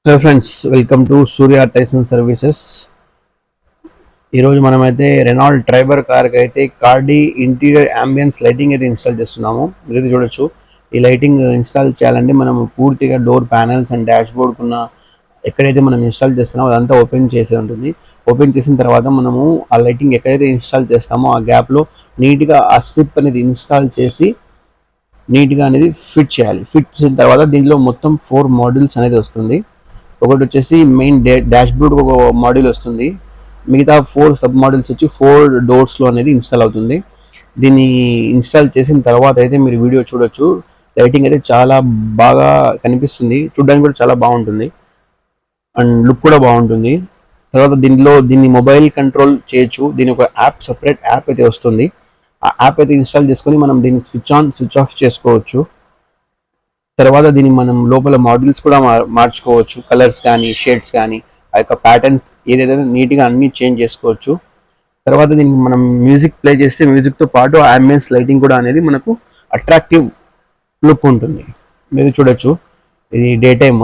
Hello friends, welcome to Surya Tyson services. ఈరోజు మనమైతే Renault Triber కార్కి అయితే కార్డి ఇంటీరియర్ అంబియన్స్ లైటింగ్ అయితే ఇన్స్టాల్ చేస్తున్నాము. మీరు చూడొచ్చు, ఈ లైటింగ్ ఇన్స్టాల్ చేయాలంటే మనం పూర్తిగా door panels and dash board ఉన్న ఎక్కడైతే మనం ఇన్స్టాల్ చేస్తున్నామో అదంతా ఓపెన్ చేసి ఉంటుంది. ఓపెన్ చేసిన తర్వాత మనము ఆ లైటింగ్ ఎక్కడైతే ఇన్స్టాల్ చేస్తామో ఆ గ్యాప్లో నీట్గా ఆ స్ట్రిప్ అనేది ఇన్స్టాల్ చేసి నీట్గా అనేది ఫిట్ చేయాలి. ఫిట్ చేసిన తర్వాత దీంట్లో మొత్తం 4 మోడ్యూల్స్ అనేది వస్తుంది. ఒకటి వచ్చేసి మెయిన్ డాష్ బోర్డ్ ఒక మాడ్యూల్ వస్తుంది. మిగతా 4 సబ్ మాడ్యూల్స్ వచ్చి 4 డోర్స్లో అనేది ఇన్స్టాల్ అవుతుంది. దీన్ని ఇన్స్టాల్ చేసిన తర్వాత అయితే మీరు వీడియో చూడొచ్చు. లైటింగ్ అయితే చాలా బాగా కనిపిస్తుంది, చూడడానికి కూడా చాలా బాగుంటుంది అండ్ లుక్ కూడా బాగుంటుంది. తర్వాత దీన్ని మొబైల్ కంట్రోల్ చేయొచ్చు. దీని ఒక యాప్, సపరేట్ యాప్ అయితే వస్తుంది. ఆ యాప్ అయితే ఇన్స్టాల్ చేసుకొని మనం దీన్ని స్విచ్ ఆన్ స్విచ్ ఆఫ్ చేసుకోవచ్చు. తర్వాత దీన్ని మనం లోపల మాడ్యూల్స్ కూడా మార్చుకోవచ్చు. కలర్స్ కానీ షేడ్స్ కానీ ఆ యొక్క ప్యాటర్న్స్ ఏదైతే నీట్గా అన్ని చేంజ్ చేసుకోవచ్చు. తర్వాత దీనికి మనం మ్యూజిక్ ప్లే చేస్తే మ్యూజిక్తో పాటు అంబియన్స్ లైటింగ్ కూడా అనేది మనకు అట్రాక్టివ్ లుక్ ఉంటుంది. మీరు చూడొచ్చు, ఇది డే టైమ్,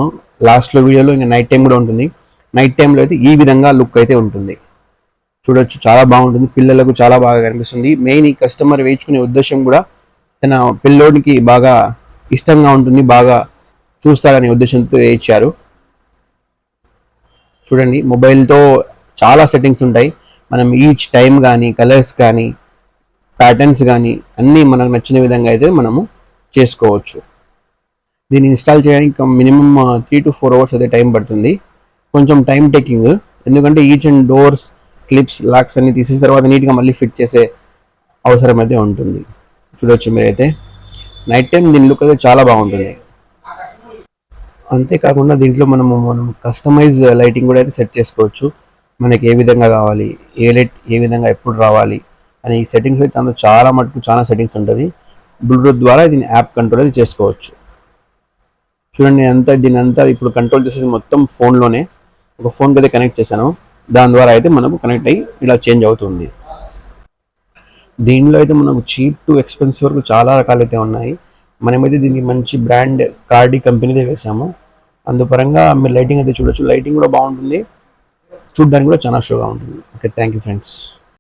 లాస్ట్లో వీడియోలో ఇంకా నైట్ టైం కూడా ఉంటుంది. నైట్ టైంలో అయితే ఈ విధంగా లుక్ అయితే ఉంటుంది. చూడొచ్చు, చాలా బాగుంటుంది, పిల్లలకు చాలా బాగా కనిపిస్తుంది. మెయిన్ ఈ కస్టమర్ వేయించుకునే ఉద్దేశం కూడా తన పిల్లోడికి బాగా ఇష్టంగా ఉంటుంది, బాగా చూస్తారనే ఉద్దేశంతో ఇచ్చారు. చూడండి, మొబైల్తో చాలా సెట్టింగ్స్ ఉంటాయి. మనం ఈచ్ టైం కానీ కలర్స్ కానీ ప్యాటర్న్స్ కానీ అన్నీ మనకు నచ్చిన విధంగా అయితే మనము చేసుకోవచ్చు. దీన్ని ఇన్స్టాల్ చేయడానికి మినిమం 3 to 4 అవర్స్ అయితే టైం పడుతుంది. కొంచెం టైం టేకింగ్, ఎందుకంటే each and doors clips lakhs అన్ని తీసేసిన తర్వాత నీట్గా మళ్ళీ ఫిట్ చేసే అవసరం అయితే ఉంటుంది. చూడొచ్చు మీరైతే, నైట్ టైం దీని లుక్ అయితే చాలా బాగుంటుంది. అంతేకాకుండా దీంట్లో మనం కస్టమైజ్ లైటింగ్ కూడా అయితే సెట్ చేసుకోవచ్చు. మనకి ఏ విధంగా కావాలి, ఏ లైట్ ఏ విధంగా ఎప్పుడు రావాలి అని ఈ సెట్టింగ్స్ అయితే అందులో చాలా మటుకు చాలా సెట్టింగ్స్ ఉంటుంది. బ్లూటూత్ ద్వారా దీన్ని యాప్ కంట్రోల్ అయితే చేసుకోవచ్చు. చూడండి, దీని అంతా ఇప్పుడు కంట్రోల్ చేసేది మొత్తం ఫోన్లోనే. ఒక ఫోన్కి అయితే కనెక్ట్ చేశాను, దాని ద్వారా అయితే మనకు కనెక్ట్ అయ్యి ఇలా చేంజ్ అవుతుంది. దీనిలో అయితే మనకు చీప్ టు ఎక్స్పెన్సివ్ వరకు చాలా రకాలైతే ఉన్నాయి. మనమైతే దీనికి మంచి బ్రాండ్ కార్డి కంపెనీదే వేసాము. అందుపరంగా మీరు లైటింగ్ అయితే చూడొచ్చు, లైటింగ్ కూడా బాగుంటుంది, చూడడానికి కూడా చాలా షోగా ఉంటుంది. Okay, thank you friends.